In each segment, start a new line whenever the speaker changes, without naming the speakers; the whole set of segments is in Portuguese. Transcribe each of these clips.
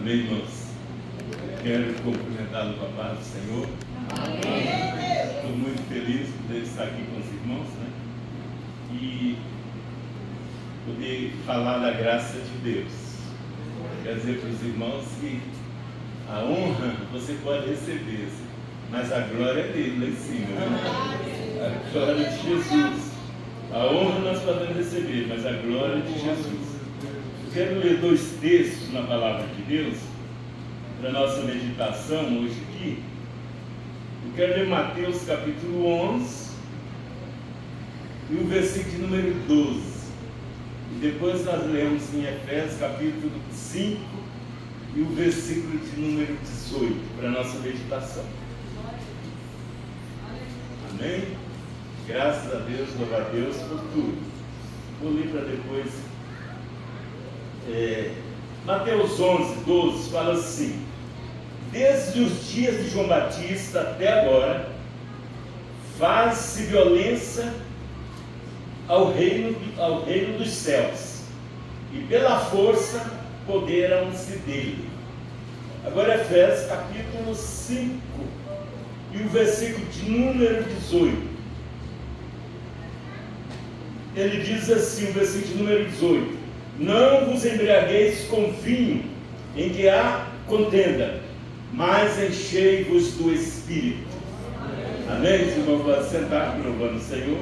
Amém, irmãos? Quero cumprimentá-lo com a paz do Senhor. Estou muito feliz de poder estar aqui com os irmãos, né? E poder falar da graça de Deus. Quer dizer para os irmãos que a honra você pode receber, mas a glória é dele lá em cima, né? A glória de Jesus. A honra nós podemos receber, mas a glória de Jesus. Eu quero ler dois textos na palavra de Deus para a nossa meditação hoje aqui. Eu quero ler Mateus capítulo 11 e o versículo de número 12. E depois nós lemos em Efésios capítulo 5 e o versículo de número 18 para a nossa meditação. Amém? Graças a Deus, louva a Deus por tudo. Vou ler para depois. Mateus 11, 12 fala assim: desde os dias de João Batista até agora, faz-se violência ao reino dos céus, e pela força apoderam-se dele. Agora Efésios capítulo 5 e o versículo de número 18. Ele diz assim, o versículo de número 18: não vos embriagueis com vinho, em que há contenda, mas enchei-vos do Espírito. Amém? Os irmãos podem sentar, louvando o Senhor.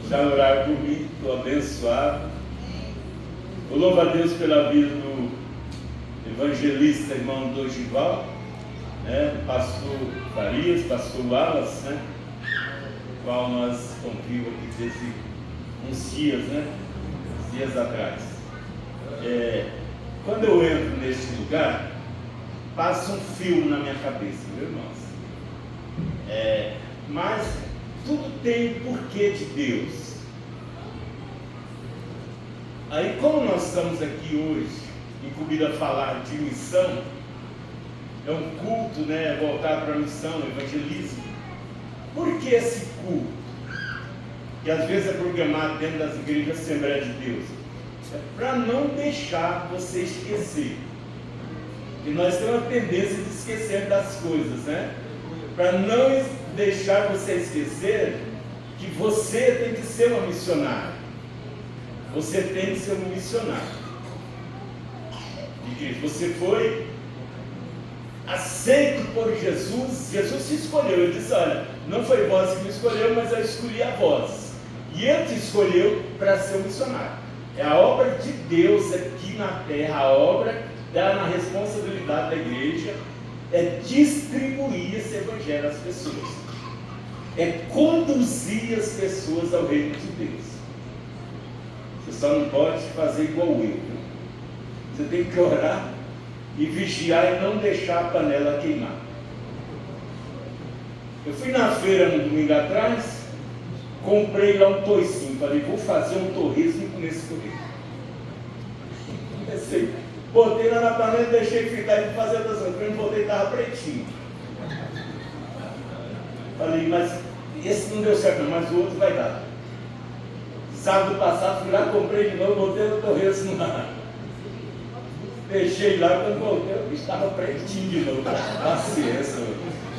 Já oraram por mim, estou abençoado. Eu louvo a Deus pela vida do evangelista irmão Dorival, né? Pastor Farias, pastor Wallace, né? O qual nós convivemos aqui desde uns dias, né? Uns dias atrás. Quando eu entro neste lugar, passa um filme na minha cabeça, meus irmãos. Mas tudo tem porquê de Deus. Aí, como nós estamos aqui hoje, incumbido a falar de missão, é um culto, né, voltado para a missão, evangelismo. Por que esse culto? Que às vezes é programado dentro das igrejas Assembleia de Deus. É para não deixar você esquecer. E nós temos uma tendência de esquecer das coisas, né? Para não deixar você esquecer que você tem que ser uma missionária. Você tem que ser um missionário. E que você foi aceito por Jesus. Jesus te escolheu. Ele disse: olha, não foi vós que me escolheu, mas eu escolhi a vós. E Ele te escolheu para ser um missionário. É a obra de Deus aqui na terra. A obra que dá na responsabilidade da igreja é distribuir esse evangelho às pessoas. É conduzir as pessoas ao reino de Deus. Você só não pode fazer igual eu, viu? Você tem que orar e vigiar e não deixar a panela queimar. Eu fui na feira no domingo atrás, comprei lá um toicinho, falei, vou fazer um torresmo e comer esse torresmo. Comecei, botei lá na panela e deixei fritar e fazer das outras. Quando voltei, estava pretinho. Falei, mas esse não deu certo não, mas o outro vai dar. Sábado passado fui lá, comprei de novo, botei o torresmo lá. Deixei lá, quando voltei, o bicho estava pretinho de novo. Paciência.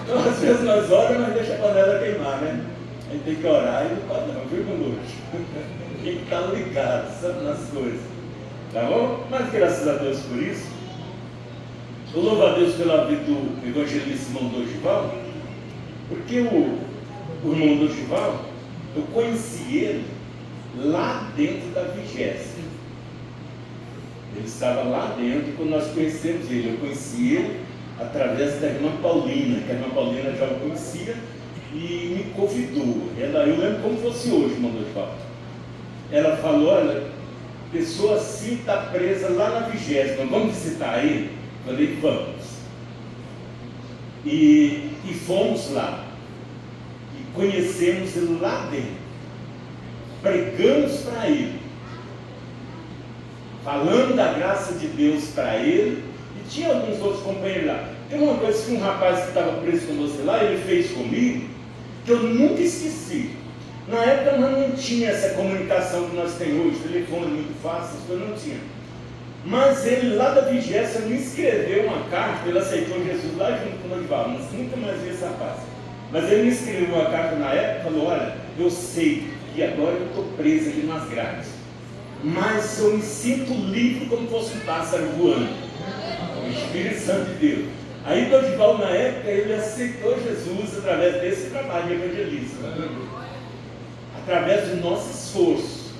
Então às vezes nós oramos, mas deixa a panela queimar, né? A gente tem que orar e não pode não, viu, meu Deus? Tem que estar ligado, sabe, nas coisas. Tá bom? Mas graças a Deus por isso. Eu louvo a Deus pela vida do evangelista irmão Dorival, porque o irmão Dorival, eu conheci ele lá dentro da 20ª. Ele estava lá dentro quando nós conhecemos ele. Eu conheci ele através da irmã Paulina, que a irmã Paulina já o conhecia e me convidou. Eu lembro como fosse hoje, irmão Dorival. Ela falou, olha, pessoa assim está presa lá na 20ª, vamos visitar ele? Eu falei, vamos. E fomos lá. E conhecemos ele lá dentro. Pregamos para ele. Falando da graça de Deus para ele. E tinha alguns outros companheiros lá. Tem uma coisa que um rapaz que estava preso com você lá, ele fez comigo, que eu nunca esqueci. Na época nós não tinha essa comunicação que nós temos hoje, telefone muito fácil, essas coisas não tinha. Mas ele lá da vigésima me escreveu uma carta, ele aceitou Jesus lá junto com o Nodival, mas nunca mais vi essa paz. Mas ele me escreveu uma carta na época e falou: olha, eu sei que agora eu estou preso aqui nas grades, mas eu me sinto livre como fosse um pássaro voando. O Espírito Santo de Deus. Aí Nodival, na época, ele aceitou Jesus através desse trabalho de evangelismo, através do nosso esforço.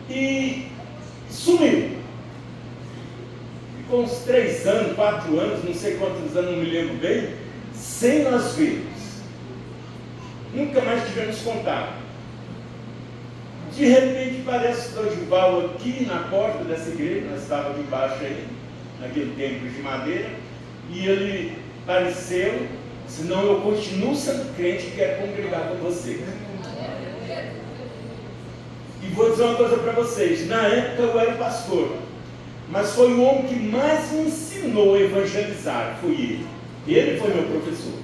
E sumiu. Ficou uns 3 anos, 4 anos, não sei quantos anos, não me lembro bem, sem nós vermos. Nunca mais tivemos contato. De repente parece Nodival aqui na porta dessa igreja, nós estávamos debaixo aí, naquele templo de madeira, e ele apareceu, senão eu continuo sendo crente e quero congregar com vocês. E vou dizer uma coisa para vocês, na época eu era pastor, mas foi o homem que mais me ensinou a evangelizar, foi ele. Ele foi meu professor.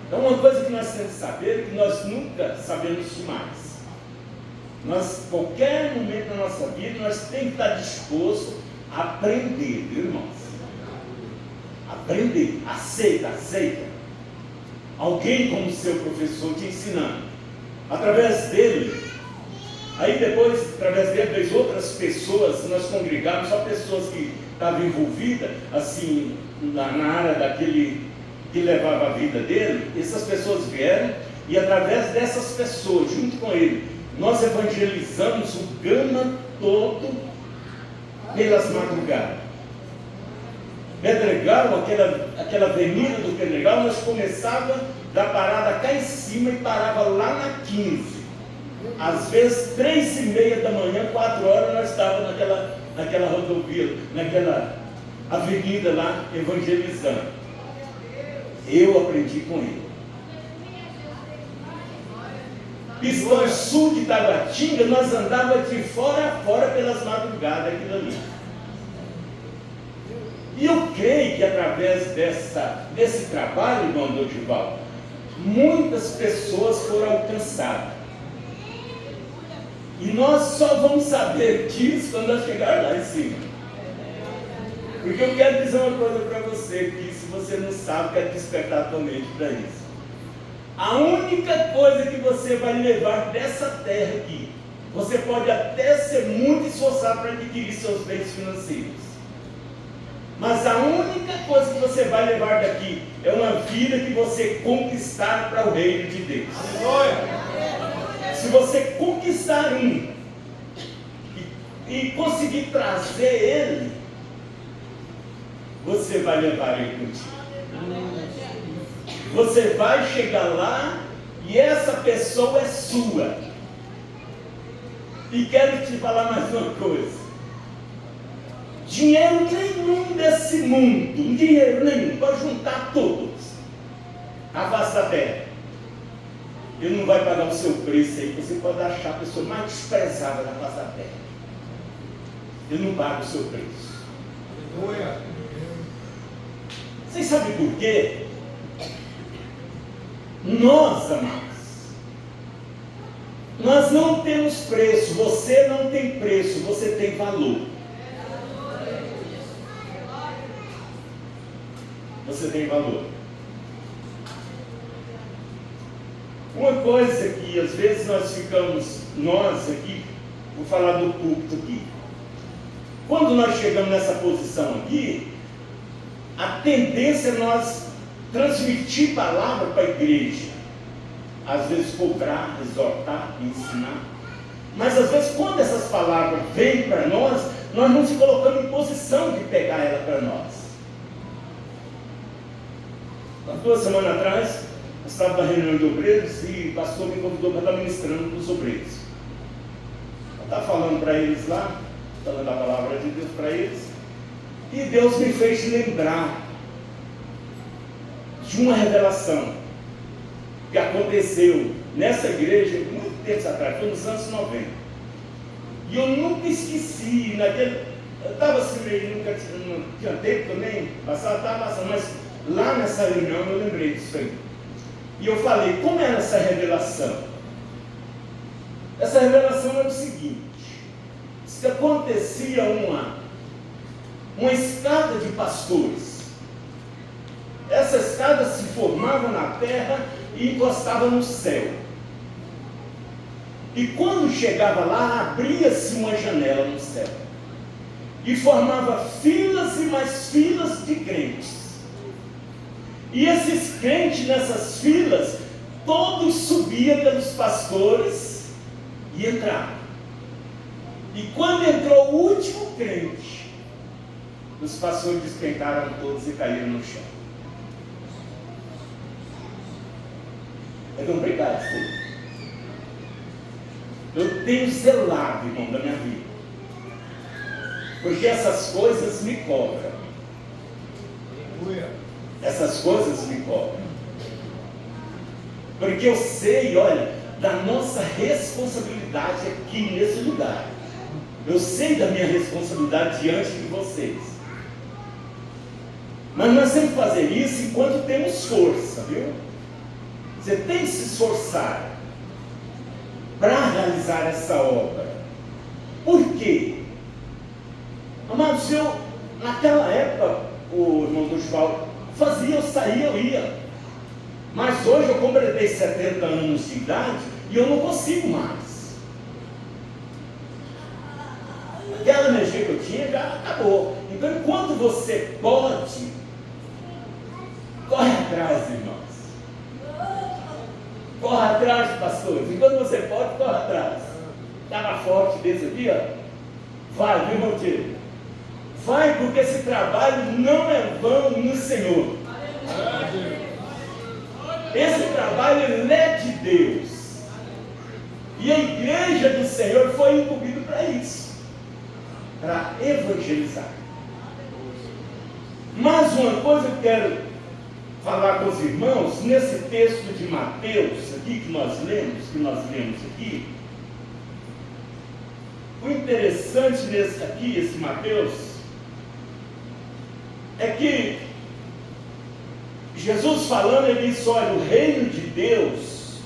Então uma coisa que nós temos que saber é que nós nunca sabemos demais. Nós, qualquer momento da nossa vida, nós temos que estar disposto a aprender, viu, irmãos? Aprender, aceita. Alguém como seu professor te ensinando. Através dele, aí depois, através dele, veio outras pessoas, nós congregamos, só pessoas que estavam envolvidas, assim, na área daquele que levava a vida dele. Essas pessoas vieram, e através dessas pessoas, junto com ele, nós evangelizamos o Gama todo pelas madrugadas. Pedregal, aquela avenida do Pedregal, nós começava da parada cá em cima e parava lá na 15. Às vezes 3h30 da manhã, 4 horas, nós estávamos naquela rodovia, naquela avenida lá, evangelizando. Eu aprendi com ele. Pistão Sul de Taguatinga, nós andávamos de fora a fora pelas madrugadas, aquilo ali. E eu creio que através desse trabalho, irmão Nodival, muitas pessoas foram alcançadas. E nós só vamos saber disso quando nós chegarmos lá em cima. Porque eu quero dizer uma coisa para você, que se você não sabe, quero despertar a tua mente para isso. A única coisa que você vai levar dessa terra aqui, você pode até ser muito esforçado para adquirir seus bens financeiros, mas a única coisa que você vai levar daqui é uma vida que você conquistar para o reino de Deus. Se você conquistar e conseguir trazer ele, você vai levar ele contigo. Você vai chegar lá e essa pessoa é sua. E quero te falar mais uma coisa. Dinheiro nenhum desse mundo, dinheiro nenhum, pode juntar todos à face da terra, ele não vai pagar o seu preço aí. Você pode achar a pessoa mais desprezada na face da terra, ele não paga o seu preço. Vocês sabem por quê? Nós, amados, nós não temos preço. Você não tem preço, você tem valor. Você tem valor. Uma coisa que às vezes nós ficamos, nós aqui, vou falar do púlpito aqui, quando nós chegamos nessa posição aqui, a tendência é nós transmitir palavra para a igreja, às vezes cobrar, exortar, ensinar, mas às vezes quando essas palavras vêm para nós não nos colocamos em posição de pegar ela para nós. Há 2 semanas atrás, eu estava na reunião de obreiros e o pastor me convidou para estar ministrando para os obreiros. Eu estava falando para eles lá, falando a palavra de Deus para eles, e Deus me fez lembrar de uma revelação que aconteceu nessa igreja muito tempo atrás, foi nos anos 90. E eu nunca esqueci, eu estava assim meio, nunca tinha tempo também, estava passando, mas lá nessa reunião eu lembrei disso aí. E eu falei, como era essa revelação? Essa revelação é o seguinte:
que acontecia uma escada de pastores. Essa escada se formava na terra e encostava no céu. E quando chegava lá, abria-se uma janela no céu. E formava filas e mais filas de crentes. E esses crentes nessas filas, todos subiam pelos pastores e entravam. E quando entrou o último crente, os pastores despencaram todos e caíram no chão. É complicado isso aí. Eu tenho zelado, irmão, da minha vida, porque essas coisas me cobram. Essas coisas me cobram. Porque eu sei, olha, da nossa responsabilidade aqui nesse lugar. Eu sei da minha responsabilidade diante de vocês. Mas nós temos que fazer isso enquanto temos força, viu? Você tem que se esforçar para realizar essa obra. Por quê? Amados, naquela época, o irmão do João fazia, eu saía, eu ia. Mas hoje eu completei 70 anos de idade e eu não consigo mais. Aquela energia que eu tinha já acabou. Então, enquanto você pode, corre atrás, irmãos. Corre atrás, pastores. Enquanto você pode, corre atrás. Estava forte desse aqui, ó. Vai, viu, meu tio? Vai, porque esse trabalho não é vão no Senhor. Esse trabalho ele é de Deus. E a igreja do Senhor foi incumbida para isso, para evangelizar. Mas uma coisa que eu quero falar com os irmãos, nesse texto de Mateus, aqui que nós lemos aqui, o interessante nesse aqui, esse Mateus, é que Jesus falando, ele diz, olha, o reino de Deus,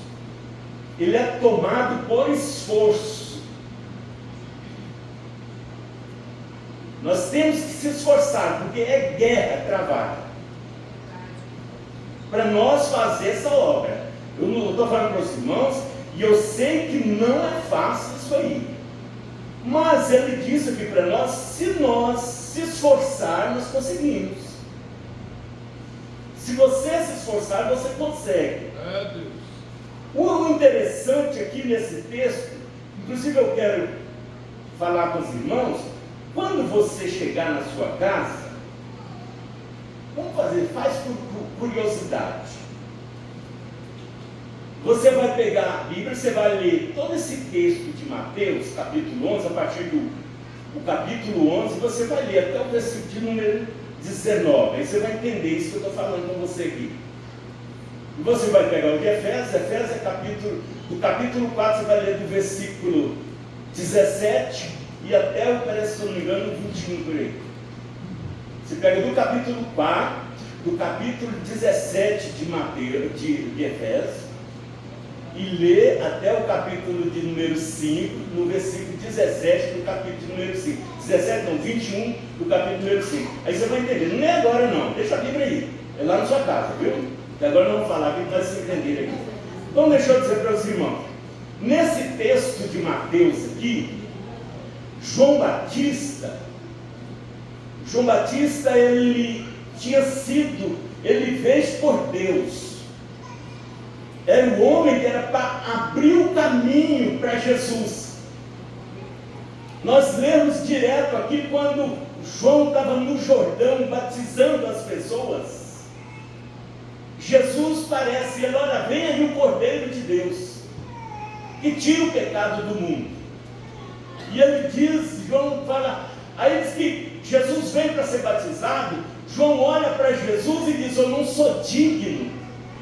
ele é tomado por esforço. Nós temos que se esforçar, porque é guerra travada, para nós fazer essa obra. Eu não estou falando para os irmãos, e eu sei que não é fácil isso aí. Mas ele disse aqui para nós, se nós se esforçar, nós conseguimos. Se você se esforçar, você consegue. O interessante aqui nesse texto, inclusive eu quero falar com os irmãos, quando você chegar na sua casa, faz por curiosidade. Você vai pegar a Bíblia, você vai ler todo esse texto de Mateus, capítulo 11, a partir do capítulo 11, você vai ler até o versículo de número 19, aí você vai entender isso que eu estou falando com você aqui. E você vai pegar o de Efésios é do capítulo 4, você vai ler do versículo 17 e até, parece, se eu não me engano, 21 por aí. Você pega do capítulo 4, do capítulo 17 de Mateus, de Efésios, e lê até o capítulo de número 5, no versículo 17 do capítulo de número 5. 17 não, 21 do capítulo número 5. Aí você vai entender, não é agora não, deixa a Bíblia aí, é lá na sua casa, viu? E agora não vamos falar, que vai se entender aqui. Então deixa eu dizer para os irmãos, nesse texto de Mateus aqui, João Batista, ele fez por Deus. Era o homem que era para abrir o caminho para Jesus. Nós lemos direto aqui quando João estava no Jordão batizando as pessoas. Jesus parece, ele, olha, vem aí o Cordeiro de Deus, que tira o pecado do mundo. E ele diz, João fala, aí diz que Jesus vem para ser batizado. João olha para Jesus e diz, eu não sou digno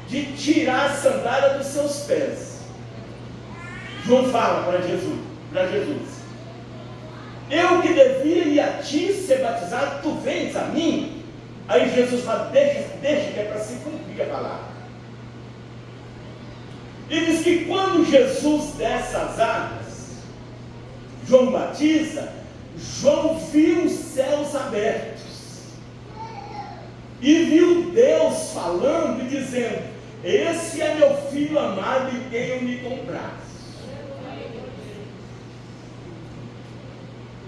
de tirar a sandália dos seus pés. João fala para Jesus, eu que devia ir a ti ser batizado, tu vens a mim? Aí Jesus fala, deixa que é para se cumprir a palavra. E diz que quando Jesus desce as águas, João batiza, João viu os céus abertos e viu Deus falando e dizendo: esse é meu filho amado em quem eu me comprazo.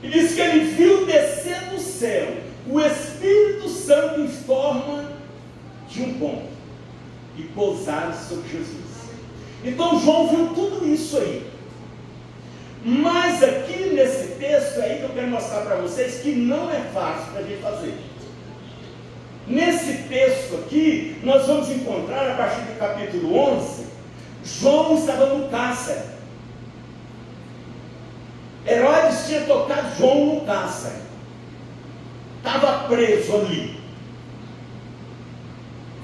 E diz que ele viu descer do céu o Espírito Santo em forma de um pombo e pousar sobre Jesus. Então João viu tudo isso aí. Mas aqui nesse texto é aí que eu quero mostrar para vocês que não é fácil para a gente fazer. Nesse texto aqui, nós vamos encontrar, a partir do capítulo 11, João estava no cárcere. Herodes tinha tocado João no cárcere. Estava preso ali.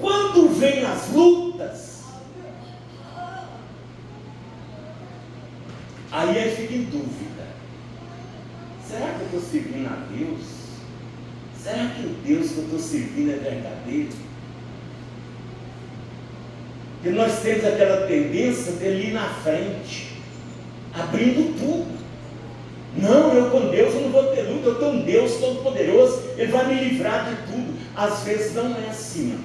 Quando vem as lutas, aí ele fica em dúvida: será que eu estou servindo a Deus? Será que o Deus que eu estou servindo é verdadeiro? Porque nós temos aquela tendência dele ir na frente, abrindo tudo. Não, eu com Deus eu não vou ter luta, eu tenho um Deus todo-poderoso, Ele vai me livrar de tudo. Às vezes não é assim, irmãos.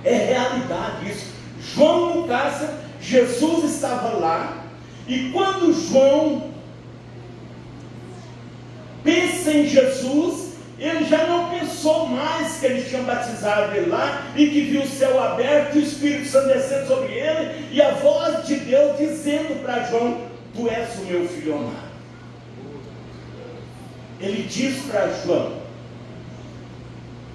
É realidade isso. João no cárcere, Jesus estava lá, e quando João pensa em Jesus, ele já não pensou mais que eles tinham batizado ele lá, e que viu o céu aberto e o Espírito Santo descendo sobre ele, e a voz de Deus dizendo para João: tu és o meu filho amado. Ele diz para João: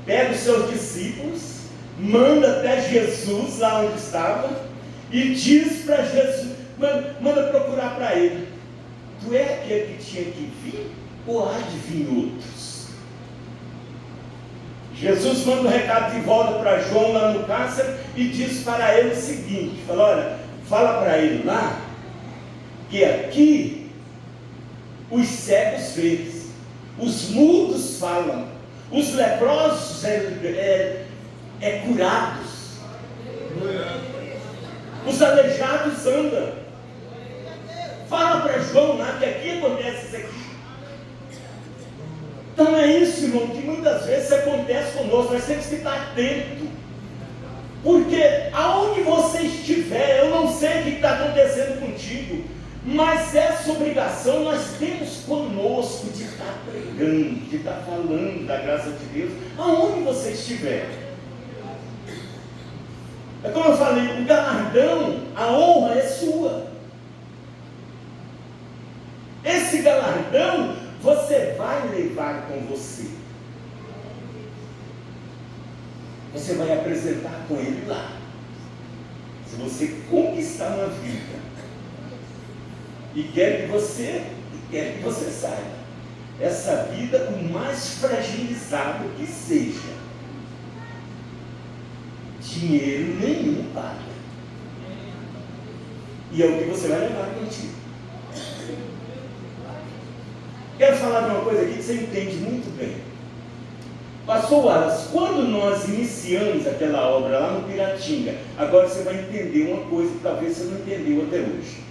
pega os seus discípulos, manda até Jesus lá onde estava, e diz para Jesus, manda procurar para ele: tu é aquele que tinha que vir, ou há de vir outros? Jesus manda um recado de volta para João lá no cárcere e diz para ele o seguinte: fala, olha, fala para ele lá que aqui os cegos veem, os mudos falam, os leprosos curados, os aleijados andam. Fala para João lá que aqui acontece isso aqui. Então é isso, irmão, que muitas vezes acontece conosco. Nós temos que estar atentos, porque aonde você estiver, eu não sei o que está acontecendo contigo, mas essa obrigação nós temos conosco de estar pregando, de estar falando da graça de Deus, aonde você estiver. É como eu falei, o galardão, a honra é sua. Esse galardão você vai levar com você. Você vai apresentar com ele lá. Se você conquistar uma vida e quer que você saiba, essa vida, o mais fragilizado que seja, dinheiro nenhum paga. E é o que você vai levar contigo. Quero falar de uma coisa aqui que você entende muito bem. Pastor Wallace, quando nós iniciamos aquela obra lá no Piratinga, agora você vai entender uma coisa que talvez você não entendeu até hoje.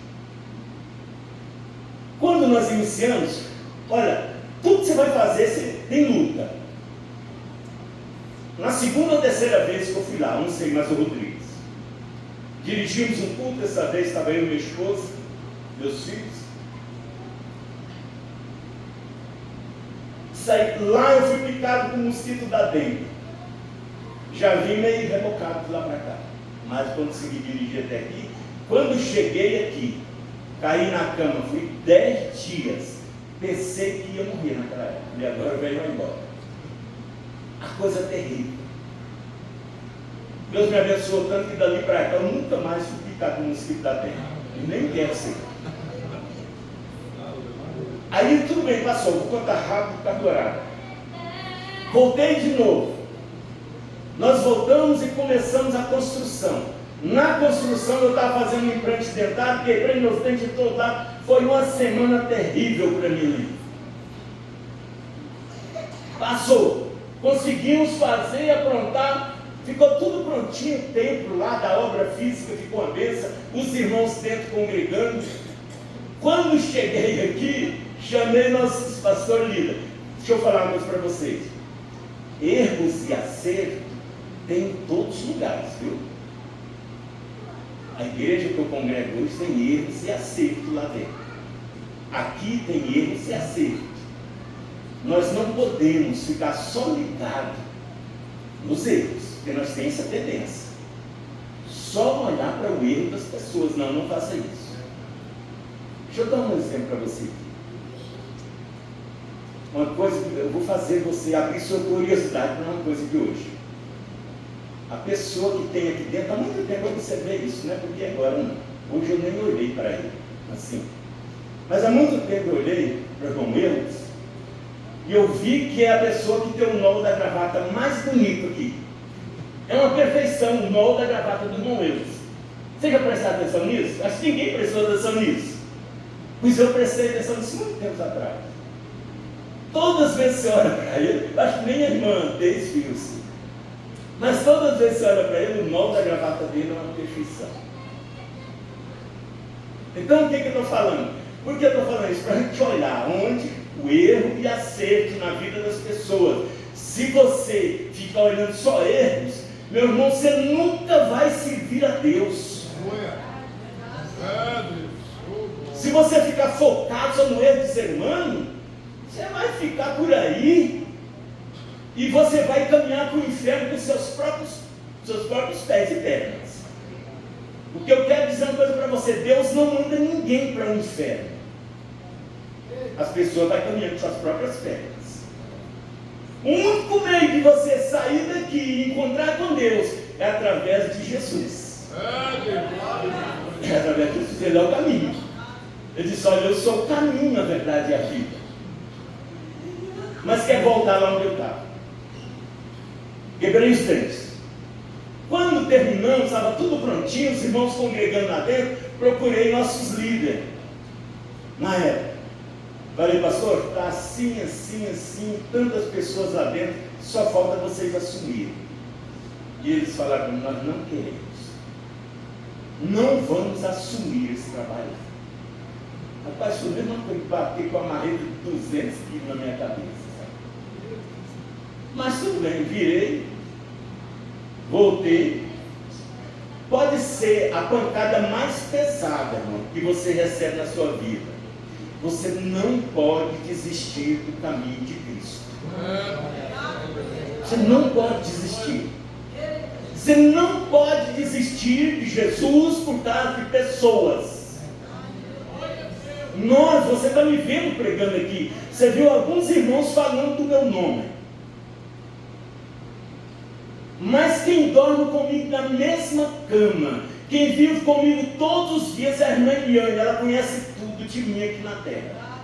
Quando nós iniciamos, olha, tudo que você vai fazer, você tem luta. Na segunda ou terceira vez que eu fui lá, não sei mais o Rodrigues, dirigimos um culto, dessa vez estava eu, minha esposa, meus filhos. Saí, lá eu fui picado com o mosquito da dengue. Já vim meio rebocado de lá para cá, mas consegui dirigir até aqui. Quando cheguei aqui, caí na cama, fui 10 dias, pensei que ia morrer naquela época, e agora veio embora. A coisa terrível. Deus me abençoou tanto que dali para cá eu nunca mais fui picado com o mosquito da dengue, e nem quero ser. Aí tudo bem, passou, vou contar rápido para adorar. Voltei de novo. Nós voltamos e começamos a construção. Na construção eu estava fazendo um implante dentário, quebrei meus dentes todos lá. Foi uma semana terrível para mim. Passou. Conseguimos fazer e aprontar. Ficou tudo prontinho, o templo lá da obra física ficou uma bênção. Os irmãos dentro congregando. Quando cheguei aqui, Chamei nosso pastor Lida. Deixa eu falar uma coisa para vocês. Erros e acertos tem em todos os lugares, viu? A igreja que eu congrego hoje tem erros e acertos lá dentro. Aqui tem erros e acertos. Nós não podemos ficar só ligados nos erros, porque nós temos essa tendência. Só olhar para o erro das pessoas. Não, não faça isso. Deixa eu dar um exemplo para você aqui. Uma coisa que eu vou fazer você abrir sua curiosidade para uma coisa de hoje. A pessoa que tem aqui dentro, há muito tempo eu observei isso, não é porque agora não. Hoje eu nem olhei para ele, assim. Mas há muito tempo eu olhei para o irmão Eudes e eu vi que é a pessoa que tem o nó da gravata mais bonito aqui. É uma perfeição o nó da gravata do irmão Eudes. Você já prestou atenção nisso? Acho que ninguém prestou atenção nisso. Pois eu prestei atenção nisso muito tempo atrás. Todas as vezes que você olha para ele, acho que nem a irmã desviou-se. Mas todas as vezes que você olha para ele, o nó da gravata dele é uma perfeição. Então o que eu estou falando? Por que eu estou falando isso? Para a gente olhar onde o erro e acerto na vida das pessoas. Se você ficar olhando só erros, meu irmão, você nunca vai servir a Deus. Se você ficar focado só no erro do ser humano, você vai ficar por aí e você vai caminhar para o inferno com seus próprios pés e pernas. O que eu quero dizer uma coisa para você: Deus não manda ninguém para o inferno. As pessoas vão caminhando com suas próprias pernas. O único meio de você sair daqui e encontrar com Deus é através de Jesus. É através de Jesus. Ele é o caminho. Ele disse: olha, eu sou o caminho, a verdade e a vida. Mas quer voltar lá onde eu estava. Hebreus 3. Quando terminamos, estava tudo prontinho, os irmãos congregando lá dentro, procurei nossos líderes. Na época, falei: pastor, está assim, assim, assim, tantas pessoas lá dentro, só falta vocês assumirem. E eles falaram: nós não queremos, não vamos assumir esse trabalho. Rapaz, foi a mesma coisa que bater com a marreta de 200 quilos na minha cabeça, sabe? Mas tudo bem, virei, voltei. Pode ser a pancada mais pesada, irmão, que você recebe na sua vida. Você não pode desistir do caminho de Cristo. Você não pode desistir. Você não pode desistir de Jesus por causa de pessoas. Você está me vendo pregando aqui. Você viu alguns irmãos falando do meu nome. Mas quem dorme comigo na mesma cama, quem vive comigo todos os dias é a irmã Eliane. Ela conhece tudo de mim aqui na terra.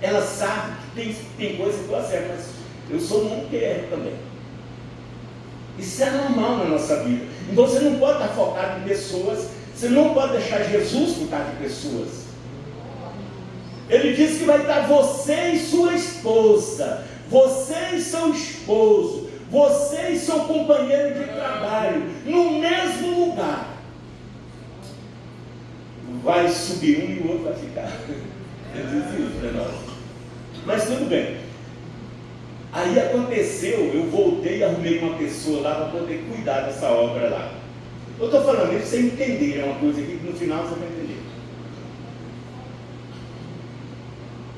Ela sabe que tem coisa que eu acerto, mas eu sou um homem que erro também. Isso é normal na nossa vida. Então você não pode estar focado em pessoas. Você não pode deixar Jesus por causa de pessoas. Ele disse que vai estar você e sua esposa, você e seu esposo, você e seu companheiro de trabalho, no mesmo lugar. Vai subir um e o outro vai ficar. Ele disse isso para nós. Mas tudo bem. Aí aconteceu, eu voltei e arrumei uma pessoa lá para poder cuidar dessa obra lá. Eu estou falando isso para você entender, é uma coisa aqui que no final você vai entender.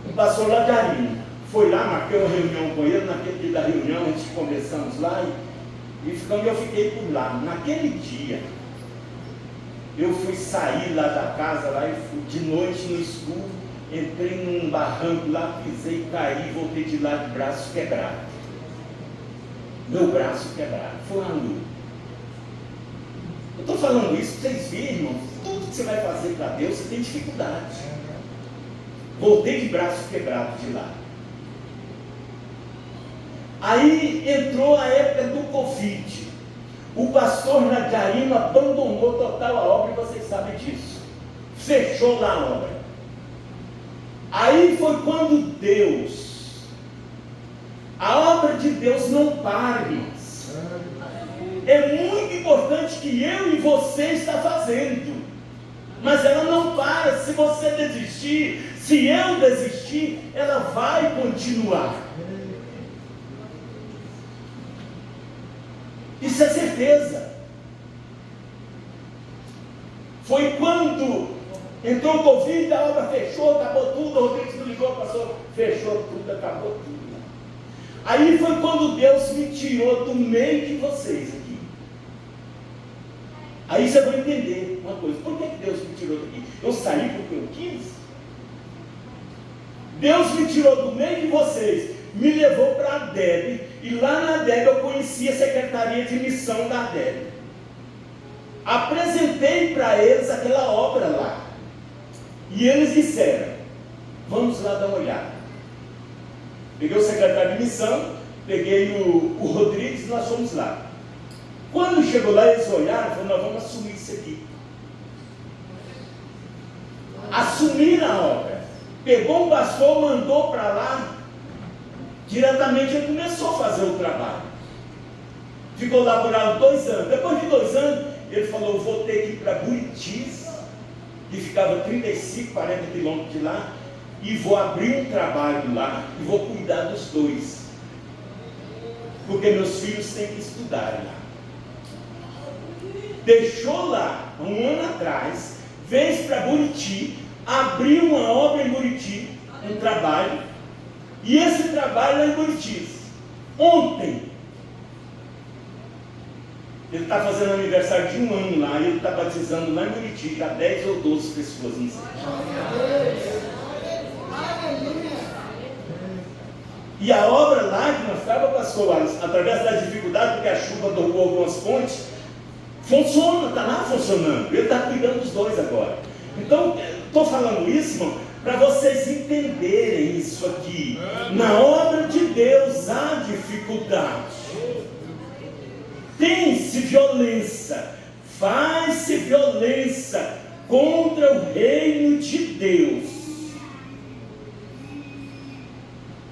O pastor lá de Arina foi lá, marquei uma reunião com ele. Naquele dia da reunião, a gente conversamos lá e eu fiquei por lá. Naquele dia, eu fui sair lá da casa, lá, e fui de noite no escuro, entrei num barranco lá, pisei, caí, voltei de lá de braço quebrado. Meu braço quebrado, foi uma luta. Eu estou falando isso para vocês verem, irmãos. Tudo que você vai fazer para Deus, você tem dificuldade. Voltei de braço quebrado de lá. Aí entrou a época do Covid. O pastor Nadiarino abandonou total a obra, e vocês sabem disso. Fechou lá a obra. Aí foi quando Deus, a obra de Deus não para, irmãos. É muito importante que eu e você está fazendo, mas ela não para. Se você desistir, Se eu desistir, ela vai continuar. Isso é certeza. Foi quando entrou o Covid, a obra fechou, acabou tudo. O Rodrigues me ligou, passou, fechou tudo, acabou tudo. Aí foi quando Deus me tirou do meio de vocês aqui. Aí você vai entender uma coisa: por que Deus me tirou daqui? Eu saí porque eu quis? Deus me tirou do meio de vocês, me levou para a ADEB, e lá na ADEB eu conheci a Secretaria de Missão da ADEB. Apresentei para eles aquela obra lá, e eles disseram: vamos lá dar uma olhada. Peguei o secretário de missão, peguei o Rodrigues, e nós fomos lá. Quando chegou lá, eles olharam e falaram: nós vamos assumir isso aqui. Assumiram a obra. Pegou um pastor, mandou para lá, diretamente ele começou a fazer o trabalho. Ficou lá por 2 anos. Depois de 2 anos, ele falou: eu vou ter que ir para Buritis, que ficava 35, 40 quilômetros de lá, e vou abrir um trabalho lá, e vou cuidar dos 2, porque meus filhos têm que estudar lá. Deixou lá, 1 ano atrás, veio para Buriti, abriu uma obra em Buriti, um trabalho, e esse trabalho é em Buriti. Ontem, ele está fazendo aniversário de 1 ano lá, e ele está batizando lá em Buriti, já 10 ou 12 pessoas, não sei. E a obra lá que nós estávamos, pastor Wallace, através da dificuldade, porque a chuva tocou algumas pontes, funciona, está lá funcionando. Ele está cuidando dos 2 agora. Então, estou falando isso, irmão, para vocês entenderem isso aqui. Na obra de Deus há dificuldade. Tem-se violência, faz-se violência contra o reino de Deus.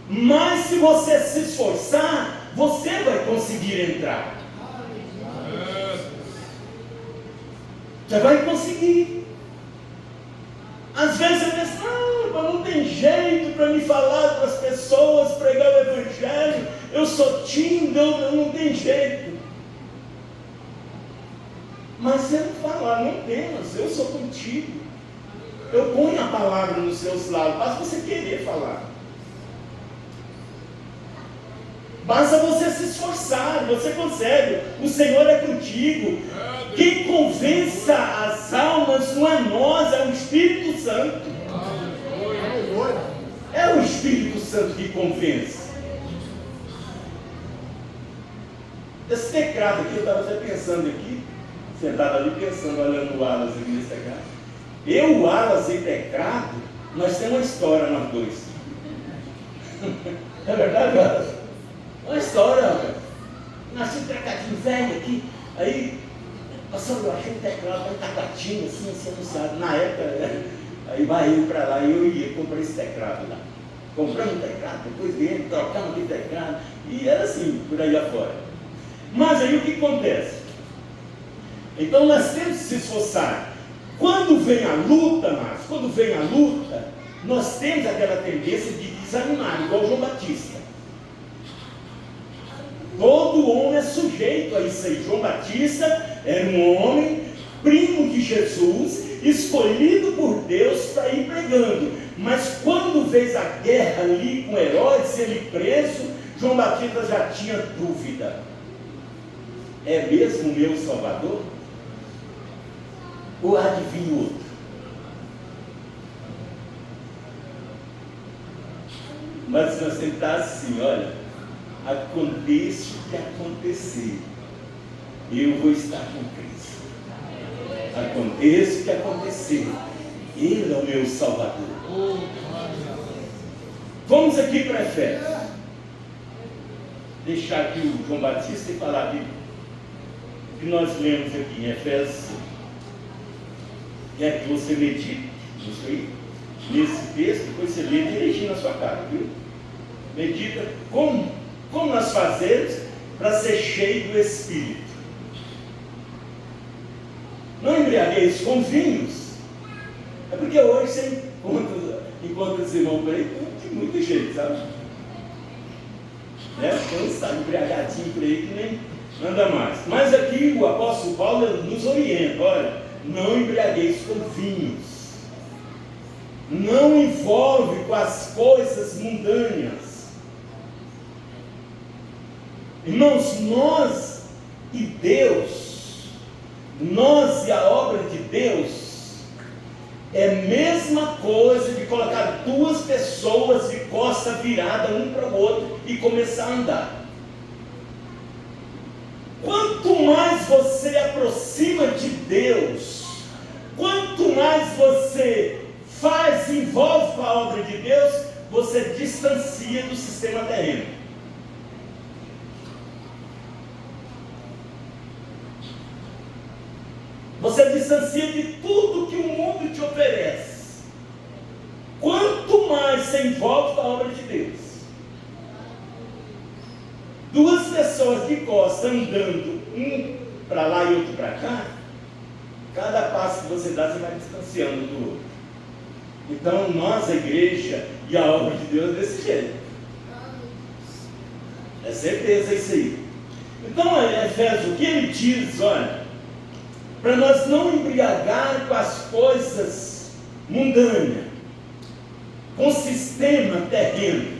Mas se você se esforçar, você vai conseguir entrar. Você vai conseguir. Às vezes você pensa: não tem jeito para me falar para as pessoas, pregar o Evangelho, eu sou tímido, não tem jeito. Mas você não fala: não temas, eu sou contigo. Eu ponho a palavra nos seus lábios, basta você querer falar. Basta você se esforçar, você consegue. O Senhor é contigo. Quem convença as almas não é nós, é o Espírito Santo. É o Espírito Santo que convence. Esse teclado aqui, eu estava até pensando aqui, sentado ali pensando, olhando o Wallace aqui nesse teclado. Eu, o Wallace e teclado, nós temos uma história nós 2. É verdade, Wallace? Uma história, rapaz. Nasci um trecadinho velho aqui, aí, passando, eu achei um teclado, um tacatinho, assim, anunciado. Na época, aí vai ele para lá e eu ia comprar esse teclado lá. Compramos um teclado, depois viemos, trocamos aquele teclado, e era assim, por aí afora. Mas aí o que acontece? Então nós temos que se esforçar. Quando vem a luta, nós temos aquela tendência de desanimar, igual João Batista. Todo homem é sujeito a isso aí. João Batista era um homem, primo de Jesus, escolhido por Deus para ir pregando. Mas quando veio a guerra ali com Herodes, ele preso, João Batista já tinha dúvida: é mesmo o meu Salvador? Ou há de vir outro? Mas nós temos que estar assim: olha, aconteça o que acontecer, eu vou estar com Cristo. Aconteça o que acontecer, Ele é o meu Salvador. Vamos aqui para Efésios. Deixar aqui o João Batista e falar aqui o que nós lemos aqui em Efésios. Quero que você medite nisso aí, nesse texto, depois você lê direitinho na sua casa, viu? Medita como nós fazemos para ser cheio do Espírito. Não embriagueis com vinhos. É porque hoje você encontra encontra esse irmão por aí, de muito jeito, sabe? Né? Tem um estado embriagadinho por aí que nem anda mais. Mas aqui o apóstolo Paulo nos orienta: olha, não embriagueis com vinhos. Não envolve com as coisas mundâneas. Irmãos, nós e Deus, nós e a obra de Deus, é a mesma coisa de colocar duas pessoas de costa virada um para o outro e começar a andar. Quanto mais você aproxima de Deus, quanto mais você se envolve com a obra de Deus, você distancia do sistema terreno. Você distancia de tudo que o mundo te oferece. Quanto mais você envolve com a obra de Deus. Duas pessoas de costa andando, um para lá e outro para cá, cada passo que você dá, você vai distanciando do outro. Então, nós, a igreja e a obra de Deus é desse jeito. É certeza isso aí. Então, Efésios, o que ele diz, olha, para nós não embriagar com as coisas mundâneas, com o sistema terreno.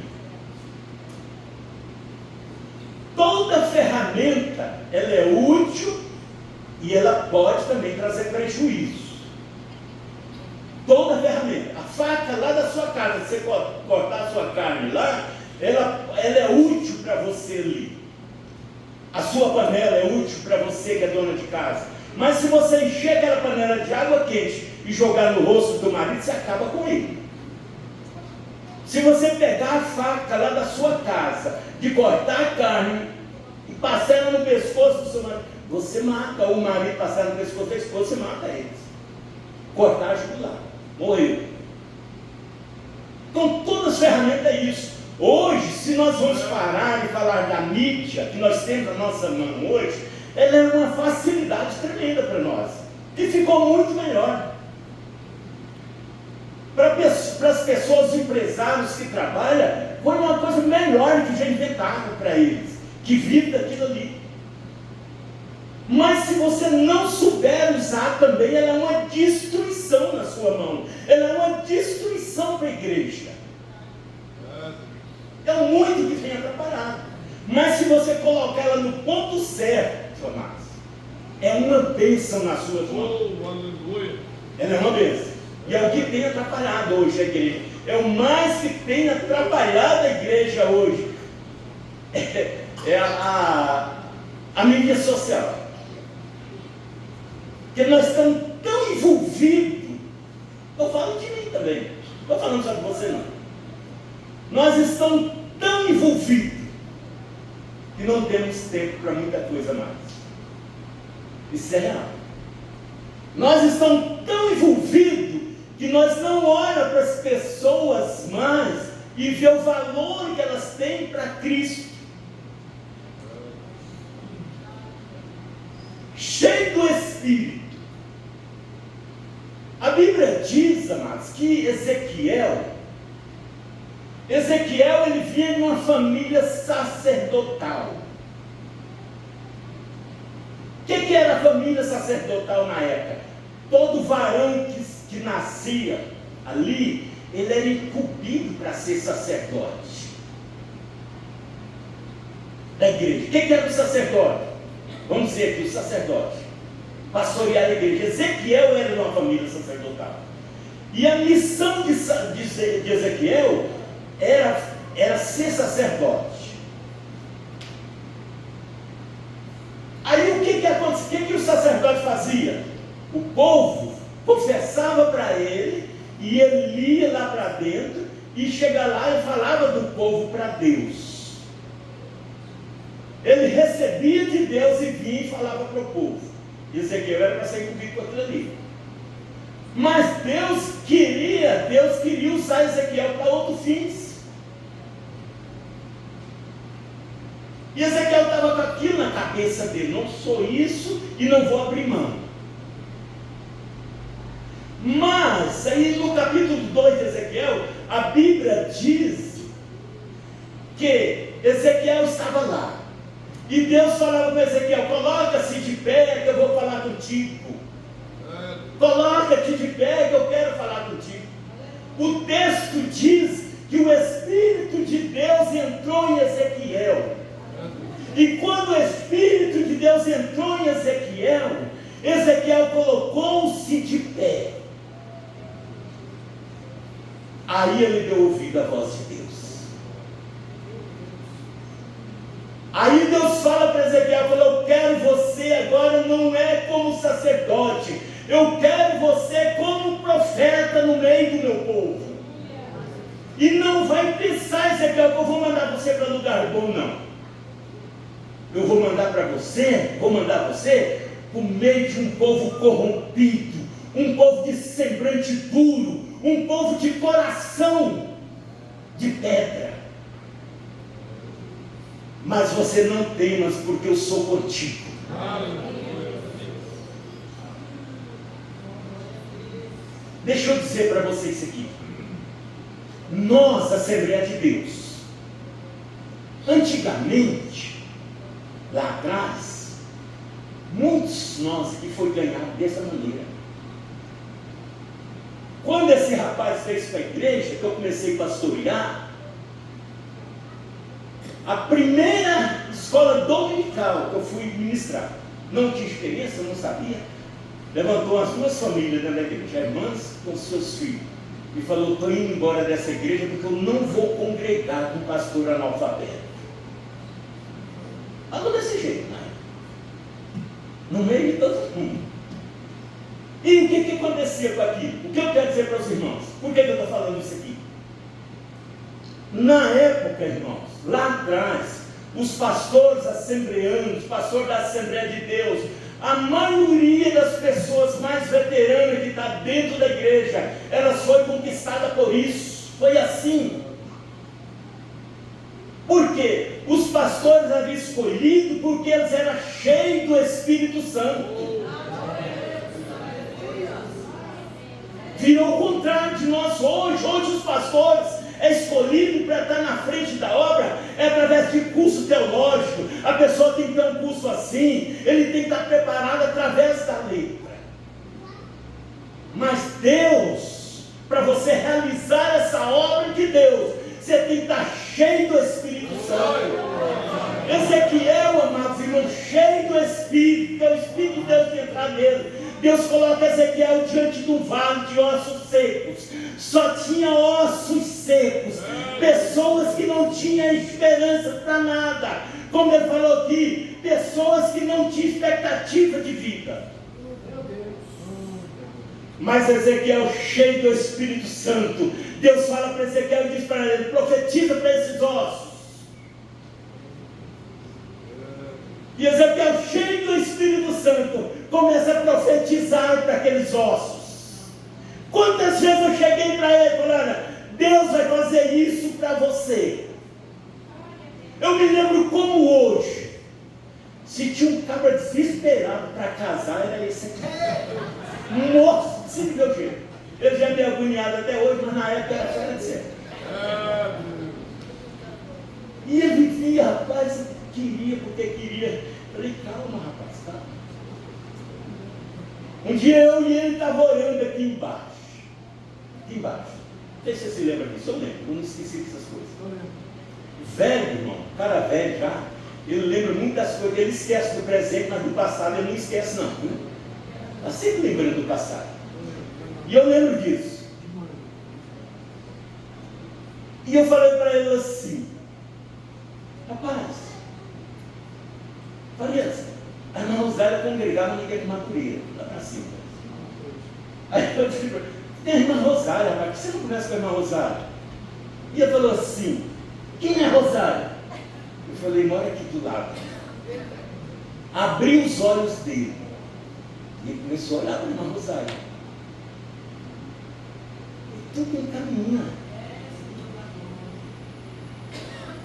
Toda ferramenta, ela é útil e ela pode também trazer prejuízo. Toda ferramenta. A faca lá da sua casa, se você cortar a sua carne lá, ela é útil para você ali. A sua panela é útil para você que é dona de casa. Mas se você encher aquela panela de água quente e jogar no rosto do marido, você acaba com ele. Se você pegar a faca lá da sua casa, de cortar a carne e passar ela no pescoço do seu marido, você mata o marido, passar no pescoço da esposa, você mata eles. Cortar a jugular. Morreu. Então todas as ferramentas é isso. Hoje, se nós vamos parar e falar da mídia que nós temos na nossa mão hoje, ela é uma facilidade tremenda para nós. E ficou muito melhor. Para as pessoas, empresários que trabalham, foi uma coisa melhor que já inventaram para eles, que vive daquilo ali. Mas se você não souber usar também, ela é uma destruição na sua mão. Ela é uma destruição para a igreja. É muito que tem atrapalhado. Mas se você colocar ela no ponto certo, Tomás, é uma bênção nas suas mãos. Ela é uma bênção. E é o que tem atrapalhado hoje a igreja. É o mais que tem atrapalhado a igreja hoje. É a mídia social. Porque nós estamos tão envolvidos. Eu falo de mim também. Não estou falando só de você não. Nós estamos tão envolvidos que não temos tempo para muita coisa mais. Isso é real. Nós estamos tão envolvidos que nós não olhamos para as pessoas mais e vê o valor que elas têm para Cristo. Cheio do Espírito. A Bíblia diz, amados, que Ezequiel ele vinha de uma família sacerdotal. O que era a família sacerdotal na época? Todo varão que nascia ali, ele era incumbido para ser sacerdote da igreja. O que era o sacerdote? Vamos dizer aqui, o sacerdote pastorear a igreja. Ezequiel era de uma família sacerdotal. E a missão de Ezequiel era ser sacerdote. Aí o que acontecia? O que o sacerdote fazia? O povo confessava para ele, e ele ia lá para dentro, e chegava lá e falava do povo para Deus. Ele recebia de Deus e vinha e falava para o povo. Ezequiel era para ser incumbido com aquilo ali. Mas Deus queria usar Ezequiel para outros fins. E Ezequiel estava com aquilo na cabeça dele: não sou isso e não vou abrir mão. Mas aí no capítulo 2 de Ezequiel, Ezequiel, a Bíblia diz que Ezequiel estava lá. E Deus falava para Ezequiel: coloca-se de pé que eu vou falar contigo. Coloca-te de pé que eu quero falar contigo. O texto diz que o Espírito de Deus entrou em Ezequiel. E quando o Espírito de Deus entrou em Ezequiel, Ezequiel colocou-se de pé. Aí ele deu ouvido à voz de Deus. Aí Deus fala para Ezequiel, eu quero você agora não é como sacerdote, eu quero você como profeta no meio do meu povo. E não vai pensar, Ezequiel, que eu vou mandar você para lugar bom, não. Eu vou mandar você por meio de um povo corrompido, um povo de semblante duro, um povo de coração de pedra. Mas você não temas, porque eu sou contigo. Deixa eu dizer para você isso aqui. Nós, Assembleia de Deus, antigamente, lá atrás, muitos de nós aqui foi ganhado dessa maneira. Quando esse rapaz veio para a igreja, que eu comecei a pastorear, a primeira escola dominical que eu fui ministrar, não tinha experiência, não sabia, levantou as duas famílias dentro da igreja, irmãs com seus filhos, e falou: estou indo embora dessa igreja porque eu não vou congregar com um pastor analfabeto. Falou desse jeito, né? No meio de todo mundo. E o que aconteceu com aquilo? O que eu quero dizer para os irmãos? Por que eu estou falando isso aqui? Na época, irmãos, lá atrás, os pastores assembleanos, pastores da Assembleia de Deus, a maioria das pessoas mais veteranas que está dentro da igreja, elas foi conquistada por isso. Foi assim. Por quê? Os pastores haviam escolhido porque eles eram cheios do Espírito Santo. Virou o contrário de nós hoje. Hoje os pastores é escolhido para estar na frente da obra, é através de curso teológico. A pessoa tem que ter um curso assim, ele tem que estar preparado através da letra. Mas Deus, para você realizar essa obra de Deus, você tem que estar cheio do Espírito Santo. Ezequiel, amados irmãos, cheio do Espírito, que é o Espírito de Deus que entrar nele. Deus coloca Ezequiel diante de um vale de ossos secos. Só tinha ossos secos, pessoas que não tinham esperança para nada, como ele falou aqui, pessoas que não tinham expectativa de vida. Mas Ezequiel, cheio do Espírito Santo, Deus fala para Ezequiel e diz para ele: profetiza para esses ossos. E Ezequiel, cheio do Espírito Santo, começa a profetizar para aqueles ossos. Quantas vezes eu cheguei para ele e falei: olha, Deus vai fazer isso para você. Eu me lembro como hoje, se tinha um cabra desesperado para casar, era esse aqui. Morto, se meu jeito. Ele já é meio agoniado até hoje, mas na época era fora de sério. E ele vivia, rapaz, queria porque queria. Falei: calma, rapaz, calma. Um dia eu e ele estavam orando aqui embaixo. Aqui embaixo. Não sei se você se lembra disso, eu lembro, eu não esqueci dessas coisas. Velho, irmão, cara velho já, ele lembra muitas coisas, ele esquece do presente, mas do passado ele não esquece não. Está sempre lembrando do passado. E eu lembro disso. E eu falei para ele assim: rapaz, falei assim, a irmã Rosália congregava na igreja de Madureira, lá para cima. Aí eu disse: tem a irmã Rosália, rapaz, por que você não conversa com a irmã Rosália? E ele falou assim: quem é Rosália? Eu falei: mora aqui do lado. Abri os olhos dele. E ele começou a olhar para a irmã Rosália. E tudo encaminha.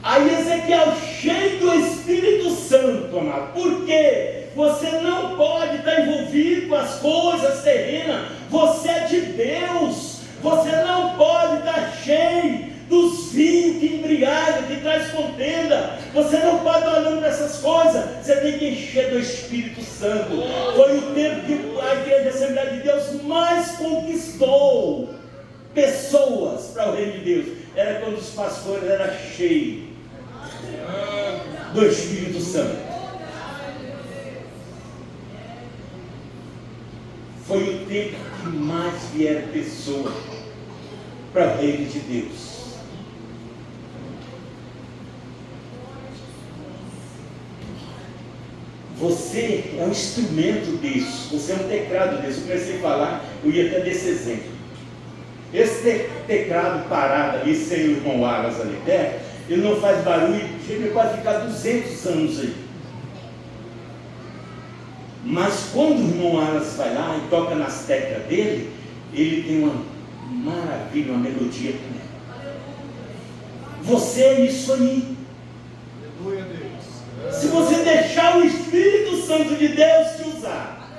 Aí Ezequiel, cheio do Espírito Santo, amado. Por quê? Você não pode estar envolvido com as coisas terrenas. Você é de Deus. Você não pode estar cheio dos vinhos que embriaga, que traz contenda. Você não pode estar olhando para essas coisas, você tem que encher do Espírito Santo. Foi o tempo que a Igreja da Assembleia de Deus mais conquistou pessoas para o reino de Deus. Era quando os pastores eram cheios do Espírito Santo. Foi o tempo que mais vieram pessoas para o reino de Deus. Você é um instrumento disso, você é um teclado disso. Eu comecei a falar, eu ia até desse exemplo. Esse teclado parado ali, sem o irmão Wallace ali perto, ele não faz barulho, ele pode ficar 200 anos aí. Mas quando o irmão Wallace vai lá e toca nas teclas dele, ele tem uma maravilha, uma melodia também. Você é isso aí.
Aleluia, Deus.
Se você deixar o Espírito Santo de Deus te usar.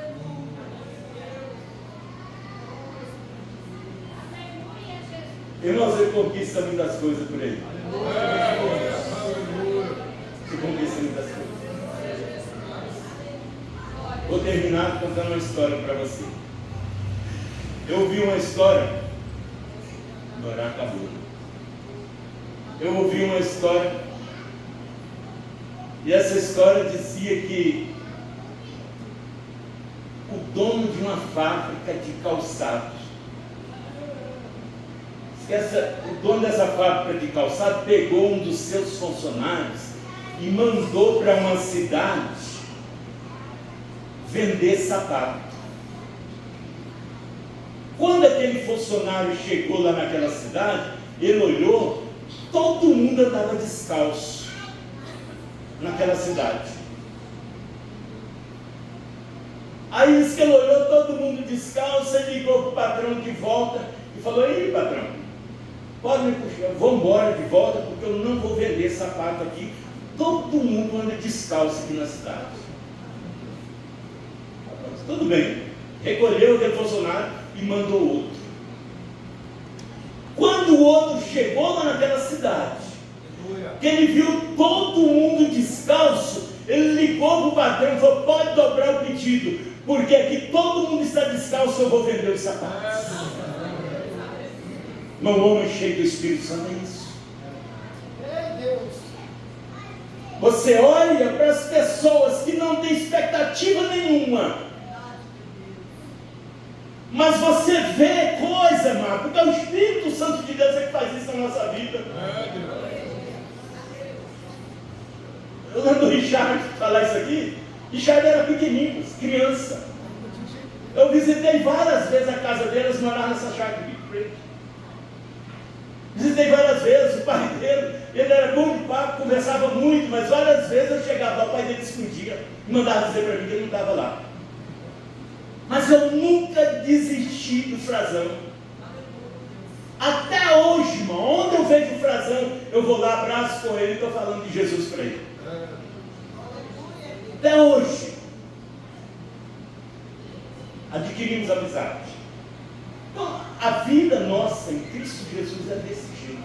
Irmãos, você conquista muitas coisas por aí. Você conquista muitas coisas. Vou terminar contando uma história para você. Eu ouvi uma história. Agora acabou. Eu ouvi uma história. E essa história dizia que o dono de uma fábrica de calçados, o dono dessa fábrica de calçados pegou um dos seus funcionários e mandou para uma cidade vender sapato. Quando aquele funcionário chegou lá naquela cidade, ele olhou, todo mundo andava descalço naquela cidade. Aí disse que ele olhou todo mundo descalço, ele ligou para o patrão de volta e falou: ei, patrão, pode me puxar, vou embora de volta porque eu não vou vender sapato aqui. Todo mundo anda descalço aqui na cidade. Tudo bem, recolheu aquele funcionário e mandou outro. Quando o outro chegou lá naquela cidade, que ele viu todo mundo descalço, ele ligou para o patrão e falou: pode dobrar o pedido, porque aqui todo mundo está descalço, eu vou vender os sapatos. Meu homem cheio do Espírito Santo é isso. Você olha para as pessoas que não têm expectativa nenhuma, mas você vê coisa, irmão, porque é o Espírito Santo de Deus é que faz isso na nossa vida. Eu lembro do Richard falar isso aqui. Richard era pequenininho, criança. Eu visitei várias vezes a casa dele, eles moravam nessa chácara aqui de frente. Visitei várias vezes o pai dele, ele era bom de papo, conversava muito, mas várias vezes eu chegava lá, o pai dele escondia e mandava dizer para mim que ele não estava lá. Mas eu nunca desisti do Frazão. Até hoje, irmão, onde eu vejo o Frazão, eu vou lá, abraço com ele e estou falando de Jesus para ele. Até hoje. Adquirimos amizade. Então, a vida nossa em Cristo Jesus é desse jeito.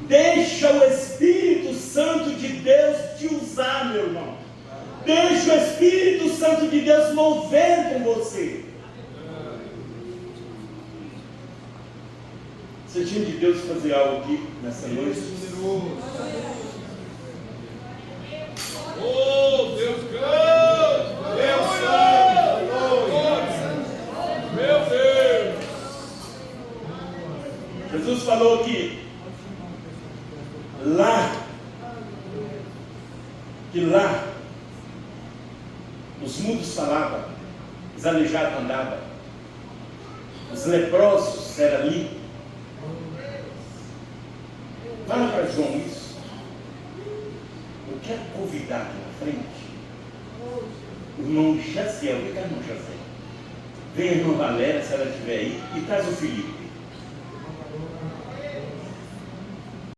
Deixa o Espírito Santo de Deus te usar, meu irmão. Deixa o Espírito Santo de Deus mover com você. Você tinha de Deus fazer algo aqui nessa noite?
Oh, Deus grande! Deus santo! Meu Deus!
Jesus falou que lá os mudos falavam, os aleijados andavam, os leprosos eram ali. Fala para João isso. Eu quero convidar aqui na frente o irmão Jaziel. Vem cá, irmão Jaziel. Vem a irmã Valéria, se ela estiver aí, e traz o Felipe.